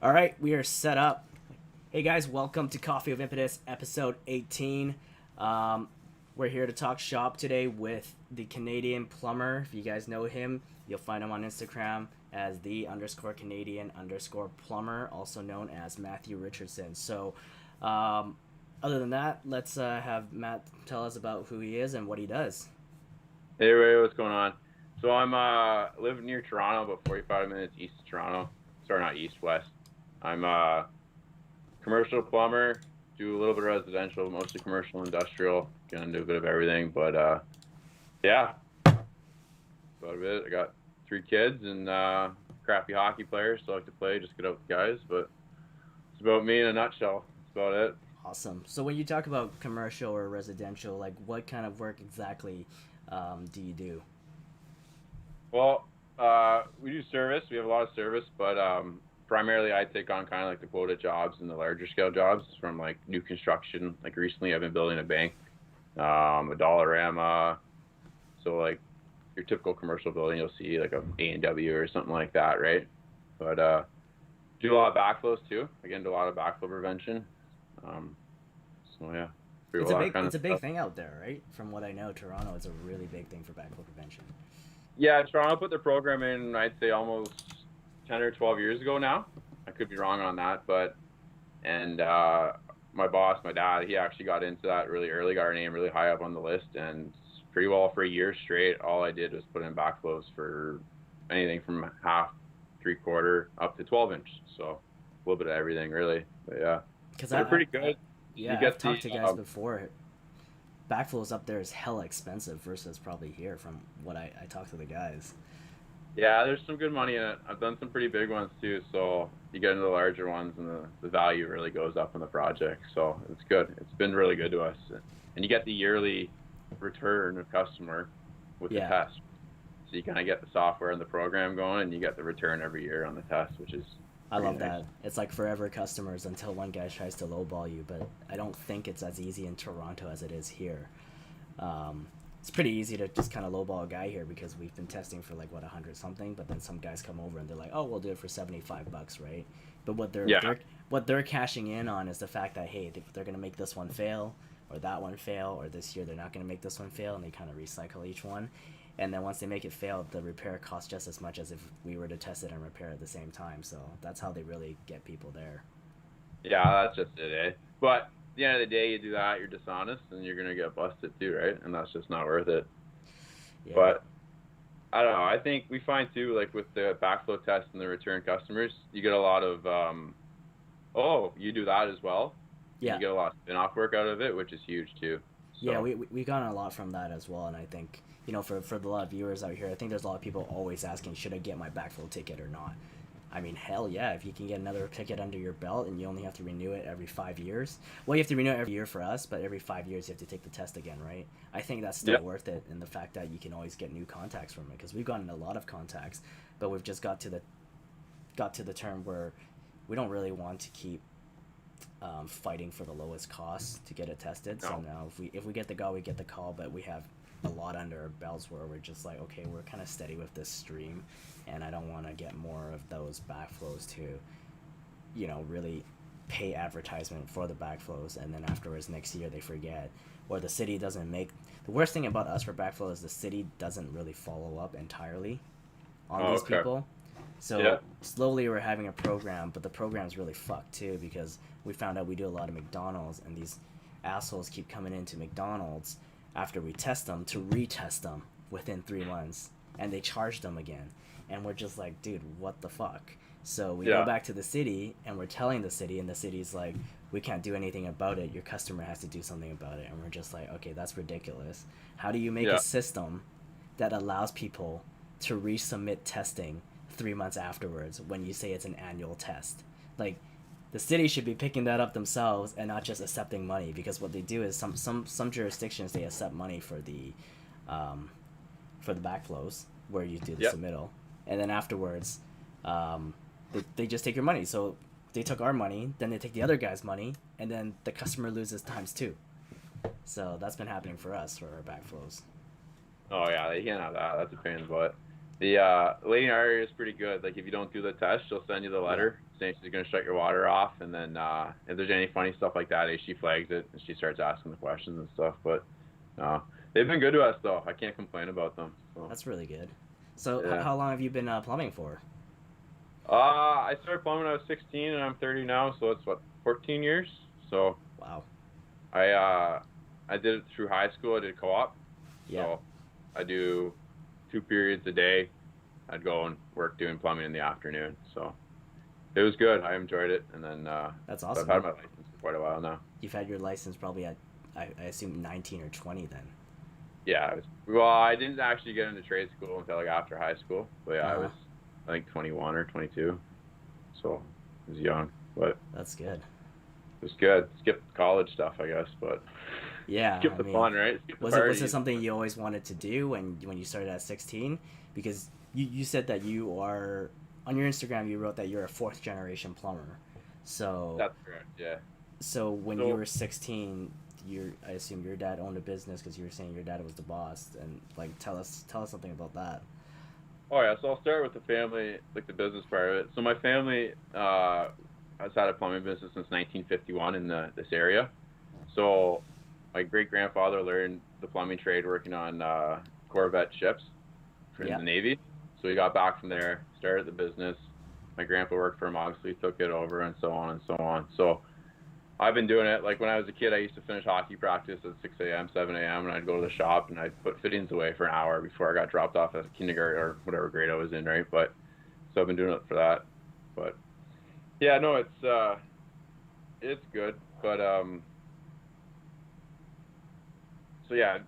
All right, we are set up. Hey guys, welcome to Coffee of Impetus, episode 18. Um, we're here to talk shop today with the Canadian Plumber. If you guys know him, you'll find him on Instagram as the underscore Canadian underscore Plumber, also known as Matthew Richardson. Um, other than that, let's have Matt tell us about who he is and what he does. Hey Ray, what's going on? So I'm live near Toronto, about 45 minutes east of Toronto. Sorry, not east, west. I'm a commercial plumber, do a little bit of residential, mostly commercial, industrial. Gonna do a bit of everything, but yeah, about it. I got three kids and crappy hockey players, so I like to play, just get out with the guys. But it's about me in a nutshell. That's about it. Awesome. So when you talk about commercial or residential, like what kind of work exactly do you do? Well, we do service. We have a lot of service, but primarily I take on kind of like the quota jobs and the larger scale jobs from like new construction. Like recently, I've been building a bank, a Dollarama. So like your typical commercial building, you'll see like a A&W or something like that, right? But do a lot of backflows too. Again, do a lot of backflow prevention. Um, so yeah, do a It's a lot of big kind it's of a big stuff. thing out there, right? From what I know, Toronto is a really big thing for backflow prevention. Yeah, Toronto put the program in, I'd say almost 10 or 12 years ago now. I could be wrong on that, but and my boss, my dad, he actually got into that really early, got our name really high up on the list, and pretty well for a year straight, all I did was put in backflows for anything from half, three-quarter, up to 12 inch. So a little bit of everything, really. But yeah, Because they're pretty good. You yeah, I've get the talked to guys before. Backflows up there is hella expensive versus probably here. From what I talked to the guys. yeah, there's some good money in it. I've done some pretty big ones too, so you get into the larger ones and the value really goes up in the project. So it's good. It's been really good to us. And you get the yearly return of customer with the Yeah, test. So you kind of get the software and the program going and you get the return every year on the test, which is I pretty love nice. that. It's like forever customers until one guy tries to lowball you. But I don't think it's as easy in Toronto as it is here. It's pretty easy to just kind of lowball a guy here because we've been testing for like what 100 something, but then some guys come over and they're like, "Oh, we'll do it for 75 bucks, right?" But Yeah. what they're cashing in on is the fact that hey, they're gonna make this one fail or that one fail, or this year they're not gonna make this one fail, and they kind of recycle each one. And then once they make it fail, the repair costs just as much as if we were to test it and repair at the same time. So that's how they really get people there. Yeah, that's just it, eh? But at the end of the day, you do that, you're dishonest and you're going to get busted too, right? And that's just not worth it. Yeah, But I don't know. I think we find too, like with the backflow test and the return customers, you get a lot of, oh, you do that as well, and yeah. you get a lot of spin-off work out of it, which is huge too. Yeah, So we've gotten a lot from that as well, and I think for a lot of viewers out here, I think there's a lot of people always asking, should I get my backfill ticket or not? I mean, hell yeah, if you can get another ticket under your belt and you only have to renew it every 5 years. Well, you have to renew it every year for us, but every 5 years you have to take the test again, right? I think that's still yeah, worth it, and the fact that you can always get new contacts from it because we've gotten a lot of contacts, but we've just got to the term where we don't really want to keep fighting for the lowest cost to get it tested. So no, now, if we get the call, we get the call, but we have a lot under our belts where we're just like, okay, we're kind of steady with this stream, and I don't want to get more of those backflows to, really pay advertisement for the backflows, and then afterwards next year they forget, or the city doesn't make. The worst thing about us for backflow is the city doesn't really follow up entirely on oh, these okay, people. yeah, So slowly we're having a program, but the program's really fucked too because we found out we do a lot of McDonald's, and these assholes keep coming into McDonald's after we test them to retest them within 3 months, and they charge them again, and we're just like, dude, what the fuck? So we go yeah, back to the city and we're telling the city, and the city's like, we can't do anything about it. Your customer has to do something about it, and we're just like, okay, that's ridiculous. How do you make a yeah, system that allows people to resubmit testing 3 months afterwards when you say it's an annual test? Like, the city should be picking that up themselves and not just accepting money, because what they do is some jurisdictions they accept money um, for the backflows where you do the yeah, submittal, and then afterwards they just take your money. So they took our money, then they take the other guy's money, and then the customer loses times two. So that's been happening for us for our backflows. oh yeah, they can't have that. That's a pain in the butt. The lady in our area is pretty good. Like if you don't do the test, she'll send you the Yeah. letter saying she's gonna shut your water off, and then if there's any funny stuff like that, she flags it and she starts asking the questions and stuff. But they've been good to us though. I can't complain about them. So That's really good. So yeah. how long have you been plumbing for? I started plumbing when I was 16, and I'm 30 now, so it's what 14 years. So Wow. I uh, I did it through high school. I did co-op, Yeah. so I do 2 periods a day. I'd go and work doing plumbing in the afternoon. So it was good. I enjoyed it, and then That's so I've awesome. had my license for quite a while now. You've had your license probably at, I assume, 19 or 20 then. Yeah, well, I didn't actually get into trade school until like after high school. But yeah, I Uh-huh. was I think 21 or 22, so I was young, but That's good. it was good. Skipped college stuff, I guess, but Yeah, skip I the mean, fun, right? Skip the was it parties. something you always wanted to do when you started at 16? Because you said that you are on your Instagram you wrote that you're a fourth generation plumber. So That's correct. Yeah. so when you So, were 16, I assume your dad owned a business because you were saying your dad was the boss, and like tell us something about that. oh yeah. So I'll start with the family, like the business part of it. So my family has had a plumbing business since 1951 in this area. So my great grandfather learned the plumbing trade working on Corvette ships in Yeah. the Navy. So he got back from there, started the business. My grandpa worked for him, obviously took it over, and so on and so on. So I've been doing it. Like when I was a kid, I used to finish hockey practice at 6 a.m., 7 a.m., and I'd go to the shop and I'd put fittings away for an hour before I got dropped off at kindergarten or whatever grade I was in, right? But so I've been doing it for that. But yeah, no, it's good. But so yeah,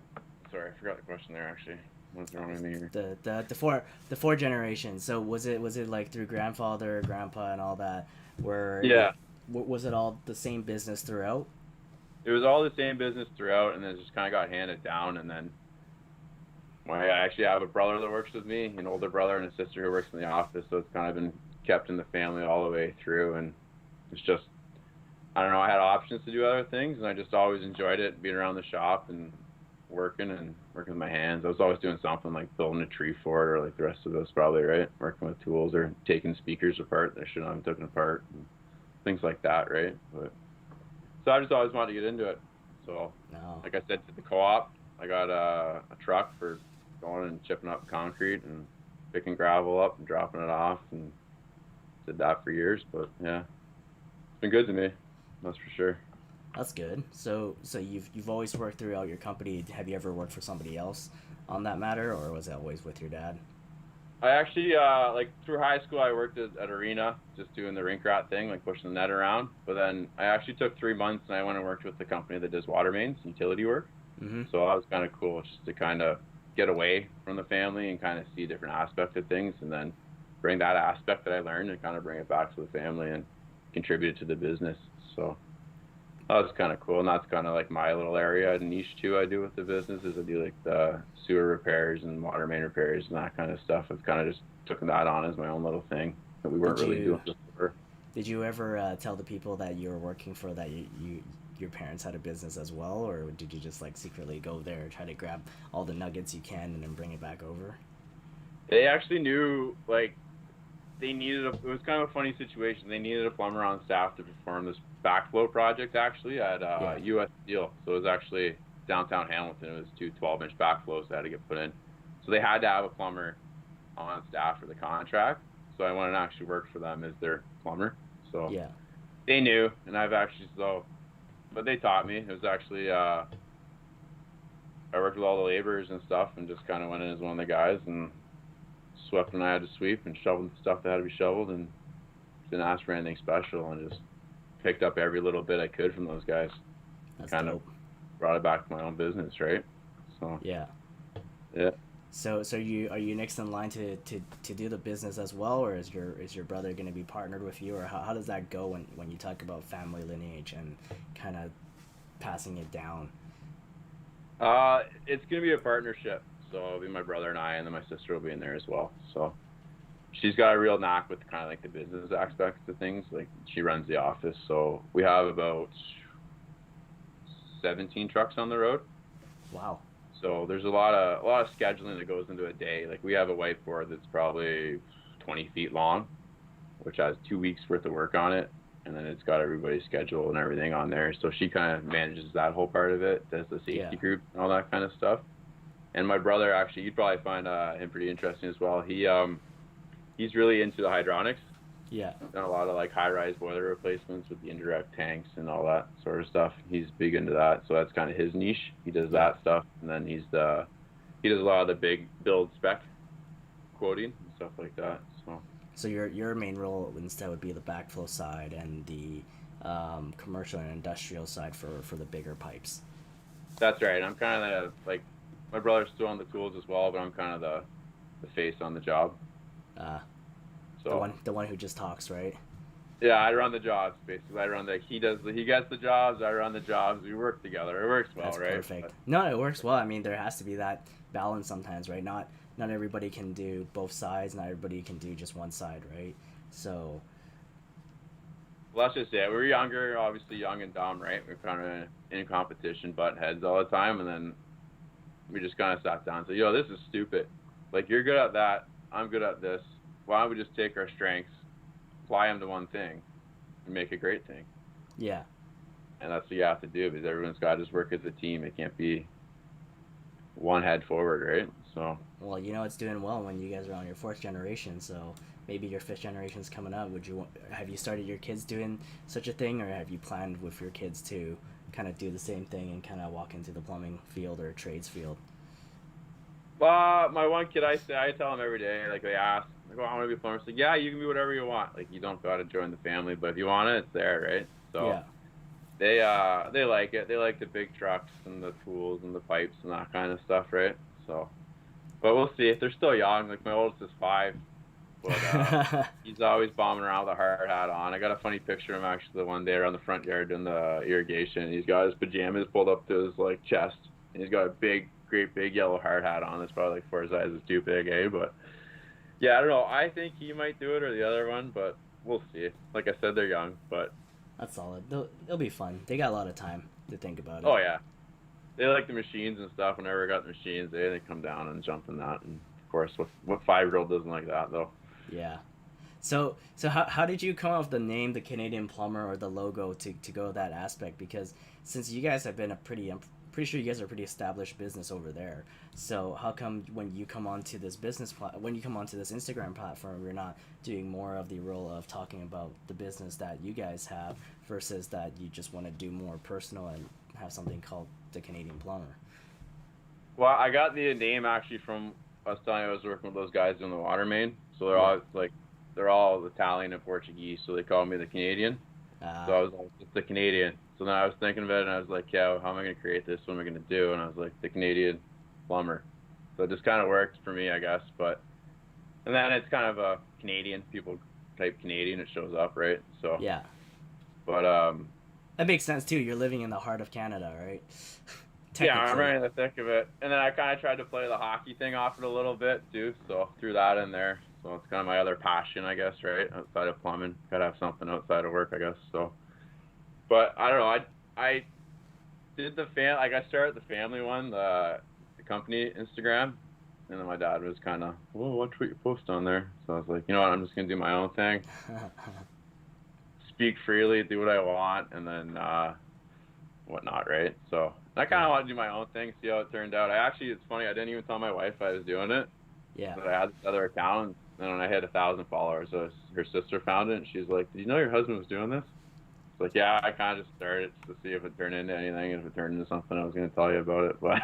sorry, I forgot the question there actually. What's wrong with me here? The four generations. So was it like through grandfather, grandpa, and all that? Where Yeah, was it all the same business throughout? it was all the same business throughout, and then it just kind of got handed down. And then I actually have a brother that works with me, an older brother, and a sister who works in the office. So it's kind of been kept in the family all the way through. And it's just, I don't know, I had options to do other things, and I just always enjoyed it, being around the shop and working with my hands. I was always doing something like building a tree fort, or like the rest of us probably, right? Working with tools or taking speakers apart that shouldn't have been taken apart, and things like that, right? But so I just always wanted to get into it. So, No. like I said, to the co-op, I got a truck for going and chipping up concrete and picking gravel up and dropping it off, and did that for years. But yeah, it's been good to me, that's for sure. That's good. So you've always worked throughout your company. Have you ever worked for somebody else on that matter, or was it always with your dad? I actually like through high school I worked at Arena just doing the rink rat thing, like pushing the net around. But then I actually took 3 months and I went and worked with the company that does water mains, utility work. Mm-hmm. So that was kind of cool just to kind of get away from the family and kind of see different aspects of things, and then bring that aspect that I learned and kind of bring it back to the family and contribute to the business. So that was kind of cool, and that's kind of like my little area and niche too. I do with the business is I do like the sewer repairs and water main repairs and that kind of stuff. I've kind of just took that on as my own little thing that we weren't Did really you doing before. did you ever tell the people that you were working for that your parents had a business as well, or did you just like secretly go there and try to grab all the nuggets you can and then bring it back over? They actually knew like it was kind of a funny situation. They needed a plumber on staff to perform this backflow project actually at Yeah. US Steel. So it was actually downtown Hamilton. It was two 12-inch backflows that had to get put in. So they had to have a plumber on staff for the contract. So I went and actually worked for them as their plumber. So Yeah. they knew, and I've actually but they taught me. It was actually I worked with all the laborers and stuff, and just kind of went in as one of the guys and swept when I had to sweep and shoveled the stuff that had to be shoveled, and didn't ask for anything special, and just picked up every little bit I could from those guys and That's kind of dope. brought it back to my own business, right? So Yeah. yeah. So are you next in line to do the business as well, or is your brother going to be partnered with you, or how does that go when you talk about family lineage and kind of passing it down? It's gonna be a partnership. So it'll be my brother and I, and then my sister will be in there as well. So she's got a real knack with kind of like the business aspects of things. Like she runs the office, so we have about 17 trucks on the road. Wow. So there's a lot of scheduling that goes into a day. Like we have a whiteboard that's probably 20 feet long, which has 2 weeks worth of work on it, and then it's got everybody's schedule and everything on there. So she kind of manages that whole part of it, does the Yeah. safety group and all that kind of stuff. And my brother, actually, you'd probably find him pretty interesting as well. He's really into the hydronics. Yeah. Done a lot of like high-rise boiler replacements with the indirect tanks and all that sort of stuff. He's big into that, so that's kind of his niche. He does Yeah. that stuff, and then he does a lot of the big build spec quoting and stuff like that. So So your main role instead would be the backflow side and the commercial and industrial side for the bigger pipes. that's right. I'm kind of like my brother's still on the tools as well, but I'm kind of the face on the job. Uh, the So one who just talks, right? yeah, I run the jobs basically. I run he gets the jobs, I run the jobs. We work together. It works well, That's right? perfect. But, No, it works well. I mean, there has to be that balance sometimes, right? Not everybody can do both sides. Not everybody can do just one side, right? So let's just say we're younger, obviously young and dumb, right? We're kind of in competition, butt heads all the time, and then we just kind of sat down and said, "Yo, this is stupid. Like you're good at that, I'm good at this. Why don't we just take our strengths, apply them to one thing, and make a great thing?" yeah, And that's what you have to do because everyone's got to just work as a team. It can't be one head forward, right? So well, it's doing well when you guys are on your fourth generation. So maybe your fifth generation's coming up. Have you started your kids doing such a thing, or have you planned with your kids to kind of do the same thing and kind of walk into the plumbing field or trades field? my one kid, I tell him every day, like they ask, like, "Oh, I want to be a plumber." I say, "Yeah, you can be whatever you want. Like you don't got to join the family, but if you want it, it's there, right?" So Yeah, they like it. They like the big trucks and the tools and the pipes and that kind of stuff, right? So, but we'll see. If they're still young, like my oldest is 5, but he's always bombing around with a hard hat on. I got a funny picture of him actually the one day around the front yard doing the irrigation. He's got his pajamas pulled up to his like chest, and he's got a great big yellow hard hat on. That's probably like for his eyes is too big, eh? But yeah, I don't know. I think he might do it or the other one, but we'll see. Like I said, they're young, but that's solid. They'll be fun. They got a lot of time to think about it. oh yeah, they like the machines and stuff. Whenever I got the machines, they come down and jump in that. And of course, what 5-year-old doesn't like that though? Yeah. So how did you come up with the name, the Canadian Plumber, or the logo to go that aspect? Because since you guys have been I'm pretty sure you guys are a pretty established business over there. So how come when you come onto this when you come onto this Instagram platform, you're not doing more of the role of talking about the business that you guys have versus that you just want to do more personal and have something called the Canadian Plumber? Well, I got the name actually from I was telling you I was working with those guys doing the water main. So they're all Italian and Portuguese, so they call me the Canadian. So I was like, it's the Canadian. So then I was thinking about it, and I was like, yeah, well, how am I going to create this? What am I going to do? And I was like, the Canadian Plumber. So it just kind of worked for me, I guess. And then it's kind of a Canadian. People type Canadian, it shows up, right? So yeah, but that makes sense too. You're living in the heart of Canada, right? yeah, I'm right in the thick of it. And then I kind of tried to play the hockey thing off it a little bit too, so threw that in there. So it's kind of my other passion, I guess, right? Outside of plumbing, gotta have something outside of work, I guess. So, but I don't know. I did I started the family one, the company Instagram, and then my dad was kind of, well, watch what you post on there. So I was like, you know what? I'm just gonna do my own thing, speak freely, do what I want, and then whatnot, right? So I kind of want to do my own thing, see how it turned out. It's funny, I didn't even tell my wife I was doing it. Yeah. But I had this other account, and then when I hit 1,000 followers, so her sister found it, and she's like, "Did you know your husband was doing this?" It's like, yeah, I kind of just started to see if it turned into anything. If it turned into something, I was going to tell you about it. But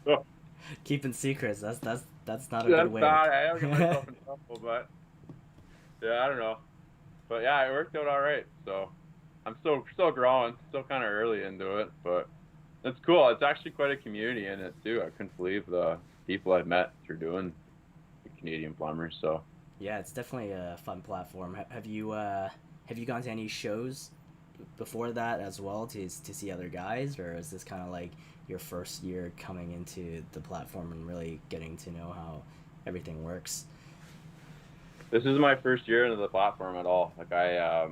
so, Keeping secrets, that's not a that's good way. bad. I don't get myself in trouble, but yeah, I don't know. But yeah, it worked out all right. So I'm still growing, still kind of early into it, but it's cool. It's actually quite a community in it too. I couldn't believe the people I've met through doing the Canadian Plumber. So Yeah, it's definitely a fun platform. Have you gone to any shows before that as well to see other guys, or is this kind of like your first year coming into the platform and really getting to know how everything works? this is my first year into the platform at all. Like I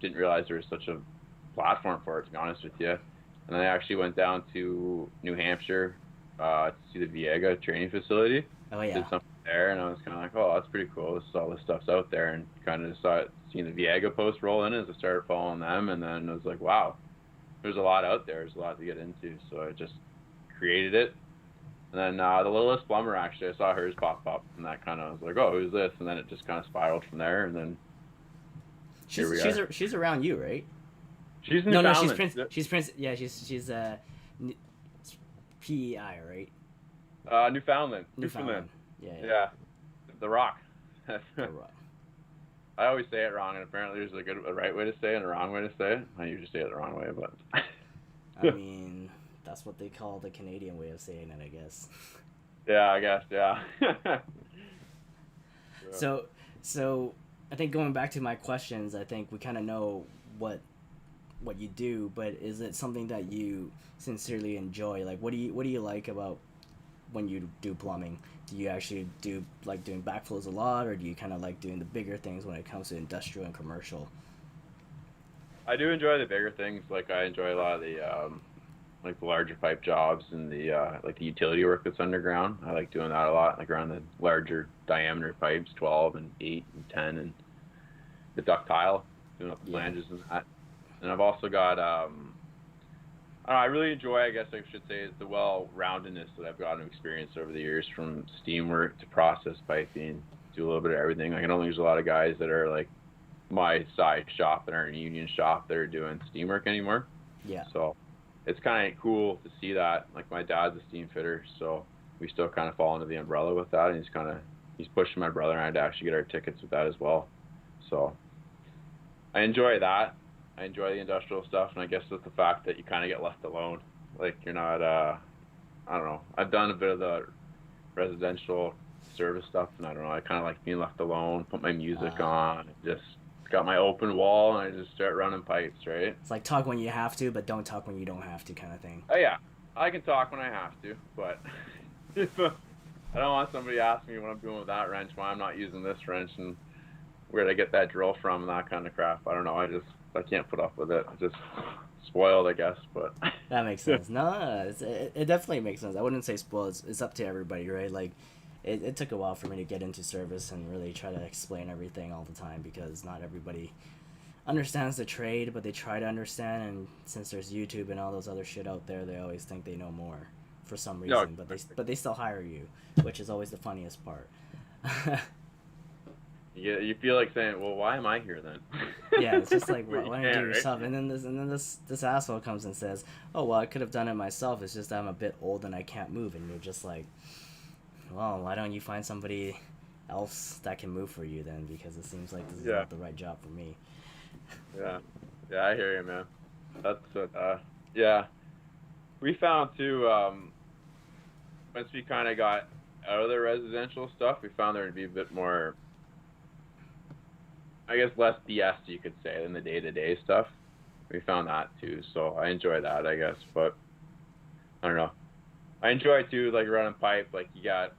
didn't realize there was such a platform for it. To be honest with you, And then I actually went down to New Hampshire to see the Viega training facility. Oh Did yeah. something there, and I was kind of like, oh, that's pretty cool. All this stuff's out there, and kind of saw seeing the Viega post roll in as I started following them, and then I was like, wow, there's a lot out there. There's a lot to get into. So I just created it. And then the littlest plumber, actually, I saw hers pop up, and that kind of was like, oh, who's this? And then it just kind of spiraled from there, and then here we are. She's around you, right? She's No, Newfoundland. she's Prince. Yeah, she's PEI, right? Newfoundland. Newfoundland. Yeah. Yeah. The Rock. Right. I always say it wrong, and apparently there's a right way to say it and a wrong way to say it. I usually say it the wrong way, but. I mean, that's what they call the Canadian way of saying it, I guess. Yeah, I guess. Yeah. So I think going back to my questions, I think we kind of know what you do, but is it something that you sincerely enjoy? Like, what do you like about when you do plumbing? Do you actually do like doing backflows a lot, or do you kind of like doing the bigger things when it comes to industrial and commercial? I do enjoy the bigger things. Like I enjoy a lot of the like the larger pipe jobs and the like the utility work that's underground. I like doing that a lot, like around the larger diameter pipes, 12 and 8 and 10, and the ductile, doing up the flanges and that. And I've also got I don't know, I really enjoy, I guess I should say, is the well-roundedness that I've gotten to experience over the years, from steam work to process piping, do a little bit of everything. Like I don't think there's a lot of guys that are like my size shop that aren't a union shop that are doing steam work anymore. Yeah. So it's kind of cool to see that. Like my dad's a steam fitter, so we still kind of fall under the umbrella with that, and he's pushing my brother and I to actually get our tickets with that as well. So I enjoy that. I enjoy the industrial stuff, and I guess it's the fact that you kind of get left alone. Like you're not, I don't know. I've done a bit of the residential service stuff, and I don't know. I kind of like being left alone. Put my music on, just got my open wall, and I just start running pipes. Right? It's like talk when you have to, but don't talk when you don't have to, kind of thing. Oh yeah, I can talk when I have to, but I don't want somebody to ask me what I'm doing with that wrench, why I'm not using this wrench, and where did I get that drill from, and that kind of crap. I don't know. I can't put up with it. I'm just spoiled, I guess, but. That makes sense. No, it definitely makes sense. I wouldn't say spoiled. It's up to everybody, right? Like, it took a while for me to get into service and really try to explain everything all the time, because not everybody understands the trade, but they try to understand, and since there's YouTube and all those other shit out there, they always think they know more for some reason, No. but they still hire you, which is always the funniest part. Yeah, you feel like saying, well, why am I here then? Yeah, it's just like, why don't you do it right? yourself? And then this asshole comes and says, oh, well, I could have done it myself. It's just I'm a bit old and I can't move. And you're just like, well, why don't you find somebody else that can move for you then? Because it seems like this is not the right job for me. Yeah, I hear you, man. That's yeah. We found too, once we kind of got out of the residential stuff, we found there to be a bit more, I guess, less BS, you could say, than the day-to-day stuff. We found that too, so I enjoy that, I guess. But I don't know. I enjoy too, like running pipe. Like you're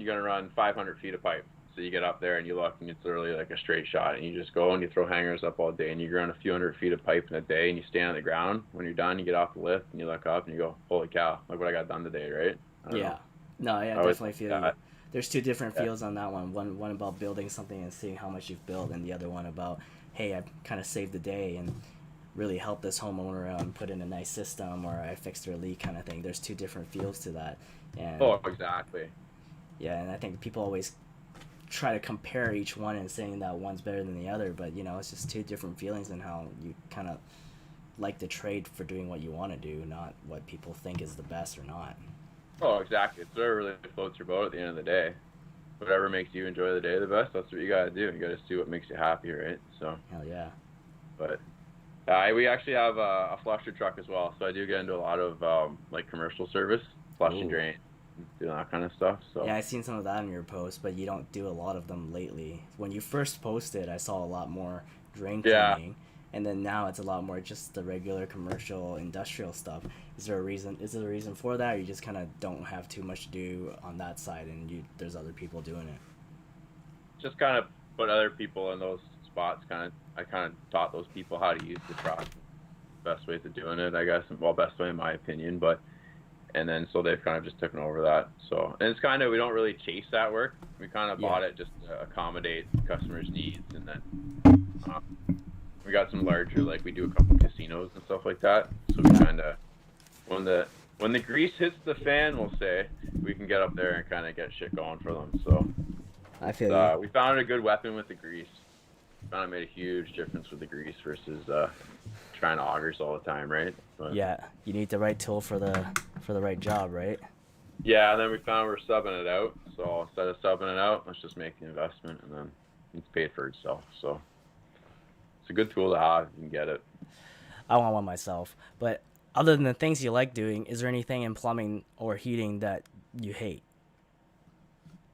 gonna run 500 feet of pipe, so you get up there and you look, and it's literally like a straight shot, and you just go and you throw hangers up all day, and you run a few hundred feet of pipe in a day, and you stand on the ground. When you're done, you get off the lift and you look up and you go, "Holy cow! Look what I got done today!" Right? Yeah. No, I definitely feel you. There's two different feels on that one. One about building something and seeing how much you've built, and the other one about, hey, I kind of saved the day and really helped this homeowner out and put in a nice system, or I fixed their leak, kind of thing. There's two different feels to that. And Exactly. yeah, and I think people always try to compare each one and saying that one's better than the other, but it's just two different feelings and how you kind of like the trade for doing what you want to do, not what people think is the best or not. Oh, exactly. It's whatever really floats your boat at the end of the day. Whatever makes you enjoy the day the best, that's what you gotta do. You gotta do what makes you happy, right? So. Hell yeah. But we actually have a flusher truck as well, so I do get into a lot of like commercial service, flush and drain, doing that kind of stuff. So. Yeah, I've seen some of that in your posts, but you don't do a lot of them lately. When you first posted, I saw a lot more drain cleaning. And then now it's a lot more just the regular commercial industrial stuff. Is there a reason for that, or you just kind of don't have too much to do on that side and there's other people doing it? Just kind of put other people in those spots. I kind of taught those people how to use the truck. best ways of doing it, I guess. Well, best way in my opinion, but and then so they've kind of just taken over that. So and it's kind of we don't really chase that work. We kind of Yeah. bought it just to accommodate customers' needs, and then um, we got some larger like we do a couple casinos and stuff like that. So we kind of when the grease hits the fan, we'll say we can get up there and kind of get shit going for them. So I feel you. we found a good weapon with the grease. Found it made a huge difference with the grease versus trying to augers all the time, right? But, Yeah, you need the right tool for the right job, right? yeah, and then we found we're subbing it out. So instead of subbing it out, let's just make the investment, and then it's paid for itself. So it's a good tool to have. You can get it. I want one myself. But other than the things you like doing, is there anything in plumbing or heating that you hate?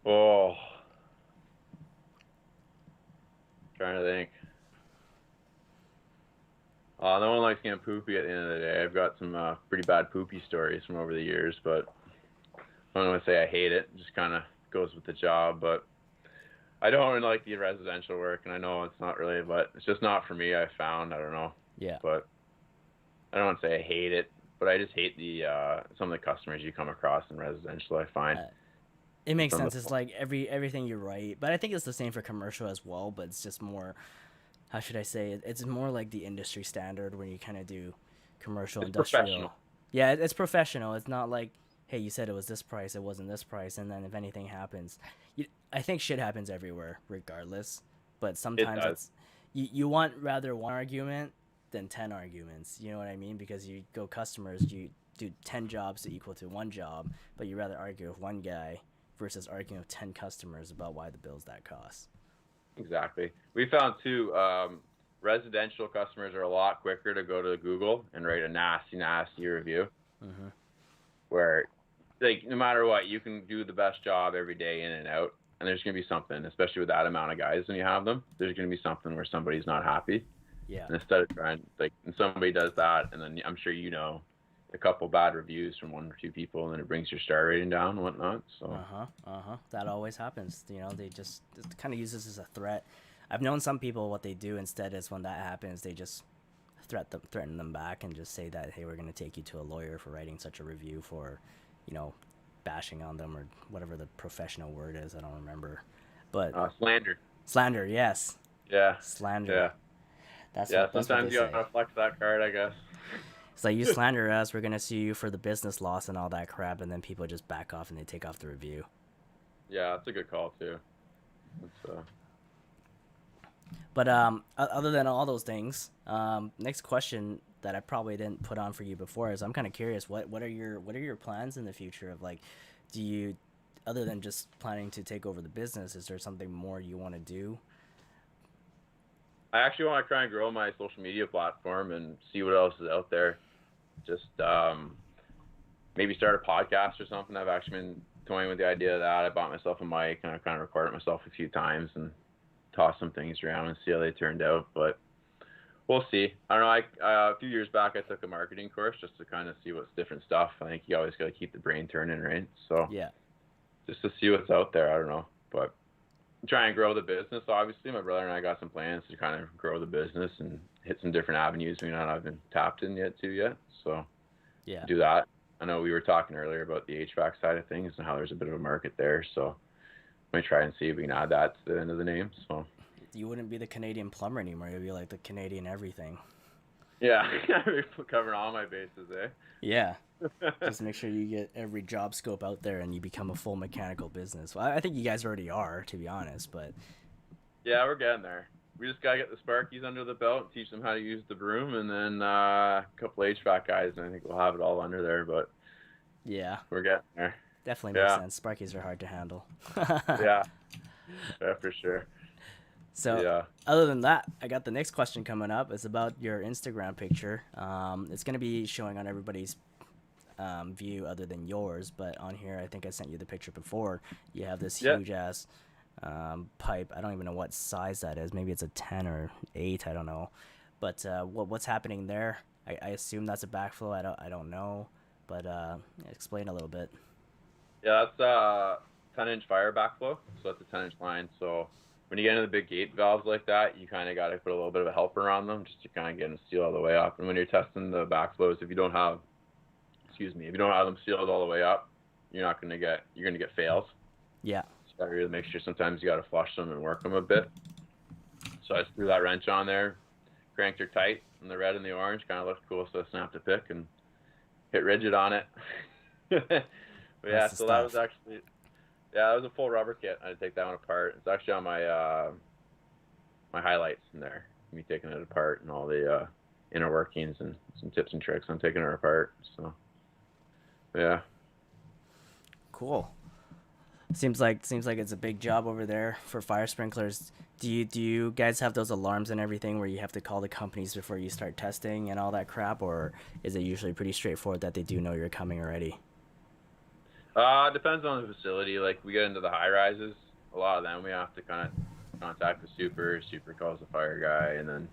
Oh, trying to think. No one likes getting poopy at the end of the day. I've got some pretty bad poopy stories from over the years, but I don't want to say I hate it. It just kind of goes with the job. But I don't really like the residential work, and I know it's not really, but it's just not for me. I found I don't know, Yeah. but I don't want to say I hate it, but I just hate the some of the customers you come across in residential. I find It makes some of sense. It's like everything you're right, but I think it's the same for commercial as well. But it's just more, how should I say it? It's more like the industry standard when you kind of do commercial, it's industrial. professional. Yeah, it's professional. It's not like, hey, you said it was this price, it wasn't this price, and then if anything happens, I think shit happens everywhere, regardless. But sometimes does. you want rather one argument than 10 arguments. You know what I mean? Because you go customers, you do 10 jobs to equal to one job, but you rather argue with one guy versus arguing with 10 customers about why the bill's that cost. Exactly. We found too, residential customers are a lot quicker to go to Google and write a nasty review. Mm-hmm. Where, like, no matter what, you can do the best job every day in and out, and there's gonna be something, especially with that amount of guys when you have them. There's gonna be something where somebody's not happy, Yeah. and instead of trying, like, and somebody does that, and then I'm sure a couple bad reviews from one or two people, and then it brings your star rating down and whatnot. So. That always happens. You know, they just kind of use this as a threat. I've known some people what they do instead is when that happens, they just threaten them back and just say that, hey, we're going to take you to a lawyer for writing such a review for, you know, bashing on them or whatever the professional word is. I don't remember, but Slander. Slander, yes. Yeah. Slander. Yeah. That's sometimes what they you say. gotta flex that card, I guess. It's like, you slander us, we're gonna sue you for the business loss and all that crap, and then people just back off and they take off the review. Yeah, that's a good call too. It's, But other than all those things, next question that I probably didn't put on for you before is, I'm kind of curious, what are your plans in the future of, like, do you, other than just planning to take over the business, is there something more you want to do? I actually want to try and grow my social media platform and see what else is out there. Just maybe start a podcast or something. I've actually been toying with the idea of that. I bought myself a mic and I kind of recorded myself a few times and tossed some things around and see how they turned out. But we'll see. I don't know. A few years back, I took a marketing course just to kind of see what's different stuff. I think you always got to keep the brain turning, right? So Yeah. just to see what's out there. I don't know, but try and grow the business. Obviously, my brother and I got some plans to kind of grow the business and hit some different avenues we not been tapped in yet. So Yeah. do that. I know we were talking earlier about the HVAC side of things and how there's a bit of a market there. So I'm gonna try and see if we can add that to the end of the name. So You wouldn't be the Canadian plumber anymore. You'd be like the Canadian everything. yeah, covering all my bases, eh? Yeah. Just make sure you get every job scope out there and you become a full mechanical business. Well, I think you guys already are, to be honest, but Yeah, we're getting there. We just gotta get the Sparkies under the belt and teach them how to use the broom, and then a couple HVAC guys, and I think we'll have it all under there. But yeah, we're getting there. definitely makes sense. Sparkies are hard to handle. Yeah, for sure. So, yeah. Other than that, I got the next question coming up. It's about your Instagram picture. It's going to be showing on everybody's view other than yours, but on here, I think I sent you the picture before. You have this huge ass pipe. I don't even know what size that is. Maybe it's a 10 or 8. I don't know. But what's happening there? I assume that's a backflow. I don't know. But explain a little bit. Yeah, that's a 10-inch fire backflow. So that's a 10-inch line. So when you get into the big gate valves like that, you kind of got to put a little bit of a helper on them just to kind of get them sealed all the way up. And when you're testing the backflows, if you don't have them sealed all the way up, you're gonna get fails. Yeah. So you really make sure sometimes you got to flush them and work them a bit. So I just threw that wrench on there, cranked her tight, and the red and the orange kind of looked cool, so I snapped a pick and hit rigid on it. But yeah, so that was actually, that was a full rubber kit. I had to take that one apart. It's actually on my my highlights in there, me taking it apart and all the inner workings and some tips and tricks on taking her apart. So yeah. Cool. Seems like it's a big job over there for fire sprinklers. Do you guys have those alarms and everything where you have to call the companies before you start testing and all that crap, or is it usually pretty straightforward that they do know you're coming already? Depends on the facility. Like we get into the high rises, a lot of them we have to kind of contact the super. Super calls the fire guy, and then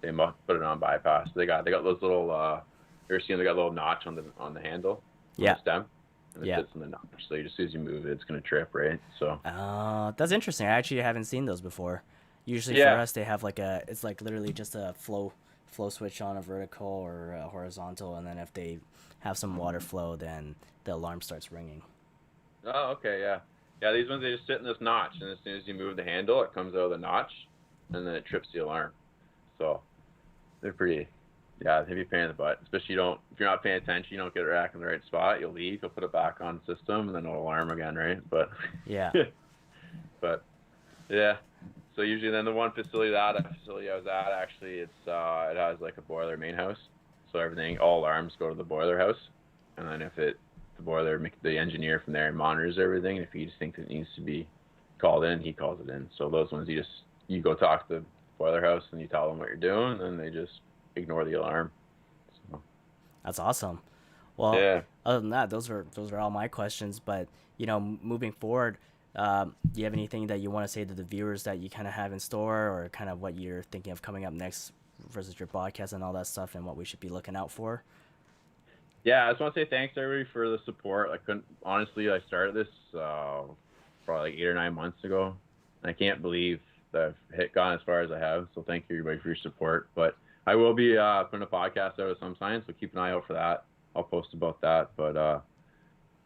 they put it on bypass. They got those little you're seeing they got a little notch on the handle, yeah, the stem, and it sits in the notch. So just as soon as you move it, it's gonna trip, right? So. That's interesting. I actually haven't seen those before. Usually for us, they have it's like literally just a flow switch on a vertical or a horizontal, and then if they have some water flow, then the alarm starts ringing. Oh, okay, yeah. Yeah, these ones, they just sit in this notch, and as soon as you move the handle, it comes out of the notch, and then it trips the alarm. So they're pretty, they'd be a pain in the butt. Especially if you're not paying attention, you don't get it back in the right spot, you'll leave, you'll put it back on the system, and then it'll alarm again, right? But yeah. But yeah. So usually then the one facility I was at, actually, it has like a boiler main house. So all alarms go to the boiler house. And then the engineer from there monitors everything. And if he just thinks it needs to be called in, he calls it in. So those ones, you go talk to the boiler house and you tell them what you're doing, and they just ignore the alarm. So. That's awesome. Well, yeah. Other than that, those are all my questions. But moving forward, do you have anything that you want to say to the viewers that you kind of have in store, or kind of what you're thinking of coming up next versus your podcast and all that stuff, and what we should be looking out for? Yeah, I just want to say thanks to everybody for the support. I started this probably like 8 or 9 months ago, and I can't believe that I've gone as far as I have. So thank you everybody for your support. But I will be putting a podcast out of some sign, so keep an eye out for that. I'll post about that. But yeah,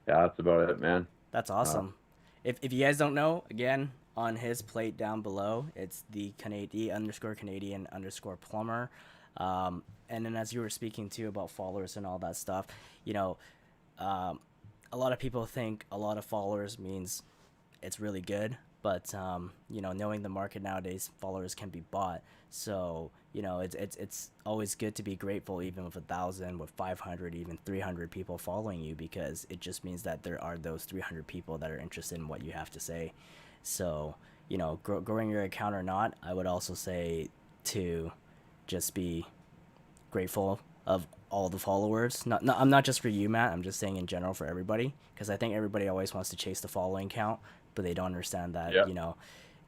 that's about it, man. That's awesome. If you guys don't know, again, on his plate down below, it's the Canadian_Plumber. And then as you were speaking too about followers and all that stuff, a lot of people think a lot of followers means it's really good, but knowing the market nowadays, followers can be bought. So it's always good to be grateful, even with 1,000, with 500, even 300 people following you, because it just means that there are those 300 people that are interested in what you have to say. So growing your account or not, I would also say to just be grateful of all the followers. I'm not just for you, Matt. I'm just saying in general for everybody, because I think everybody always wants to chase the following count, but they don't understand that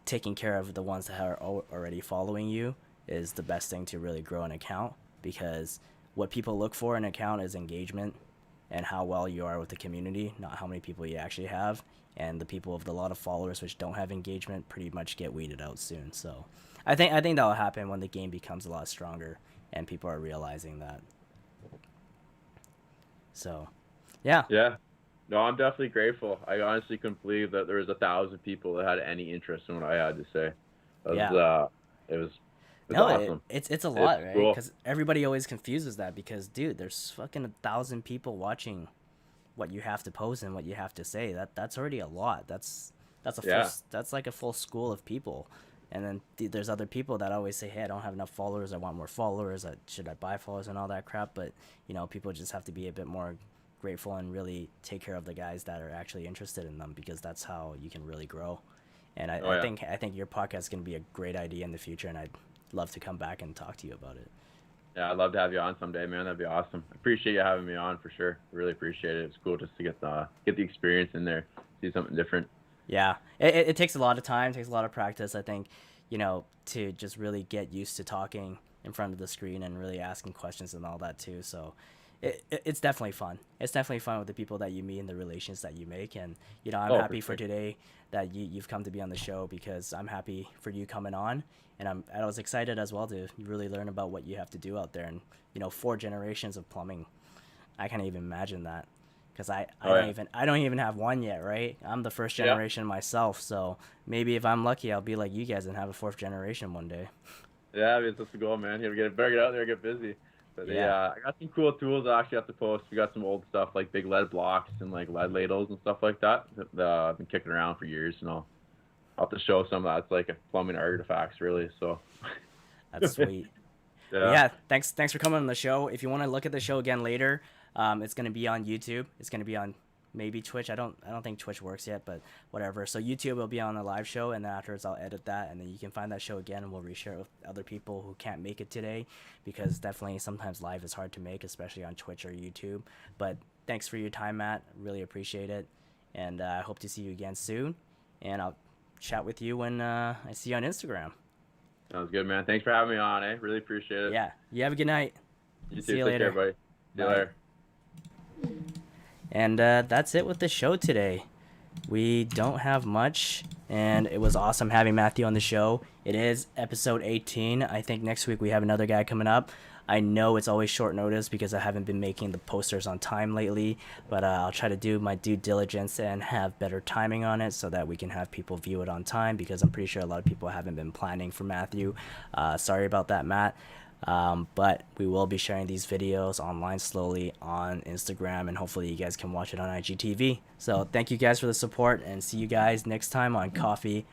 taking care of the ones that are already following you is the best thing to really grow an account, because what people look for in an account is engagement and how well you are with the community, not how many people you actually have. And the people with a lot of followers which don't have engagement pretty much get weeded out soon. So I think that'll happen when the game becomes a lot stronger and people are realizing that. So yeah. No, I'm definitely grateful. I honestly couldn't believe that there was 1,000 people that had any interest in what I had to say. It was awesome. It's a lot, right? Because everybody always confuses that, because dude, there's fucking 1,000 people watching what you have to post and what you have to say. That's already a lot. That's like a full school of people. And then there's other people that always say, hey, I don't have enough followers, I want more followers, should I buy followers and all that crap. But people just have to be a bit more grateful and really take care of the guys that are actually interested in them, because that's how you can really grow. And I think your podcast is going to be a great idea in the future, and I'd love to come back and talk to you about it. Yeah, I'd love to have you on someday, man. That'd be awesome. I appreciate you having me on for sure. I really appreciate it. It's cool just to get the experience in there, see something different. Yeah, it takes a lot of time, takes a lot of practice, I think, to just really get used to talking in front of the screen and really asking questions and all that too. So It's definitely fun. It's definitely fun with the people that you meet and the relations that you make. And I'm Oh, for happy for sure. today that you've come to be on the show because I'm happy for you coming on, and I was excited as well to really learn about what you have to do out there. And 4 generations of plumbing, I can't even imagine that because Oh yeah. I don't even have one yet, right? I'm the first Yeah. generation myself, so maybe if I'm lucky, I'll be like you guys and have a fourth generation one day. Yeah, I mean, that's the goal, man. You better get out there, get busy. But Yeah. I got some cool tools I actually have to post. We got some old stuff like big lead blocks and like lead ladles and stuff like that that I've been kicking around for years. I'll have to show some of that. It's like a plumbing artifacts, really. So, That's sweet. But yeah. yeah, thanks for coming on the show. If you want to look at the show again later, it's gonna be on YouTube. It's gonna be on maybe Twitch. I don't think Twitch works yet, but whatever. So YouTube will be on the live show, and then afterwards I'll edit that, and then you can find that show again, and we'll reshare it with other people who can't make it today, because definitely sometimes live is hard to make, especially on Twitch or YouTube. But thanks for your time, Matt. Really appreciate it, and I hope to see you again soon. And I'll chat with you when I see you on Instagram. Sounds good, man. Thanks for having me on, eh? Really appreciate it. Yeah, you have a good night. You See too. you Take care, later. buddy. See you Bye. later. And that's it with the show today. We don't have much, and it was awesome having Matthew on the show. It is episode 18. I think next week we have another guy coming up. I know it's always short notice because I haven't been making the posters on time lately, but I'll try to do my due diligence and have better timing on it so that we can have people view it on time, because I'm pretty sure a lot of people haven't been planning for Matthew. Sorry about that, Matt. But we will be sharing these videos online slowly on Instagram, and hopefully you guys can watch it on IGTV. So thank you guys for the support, and see you guys next time on Coffee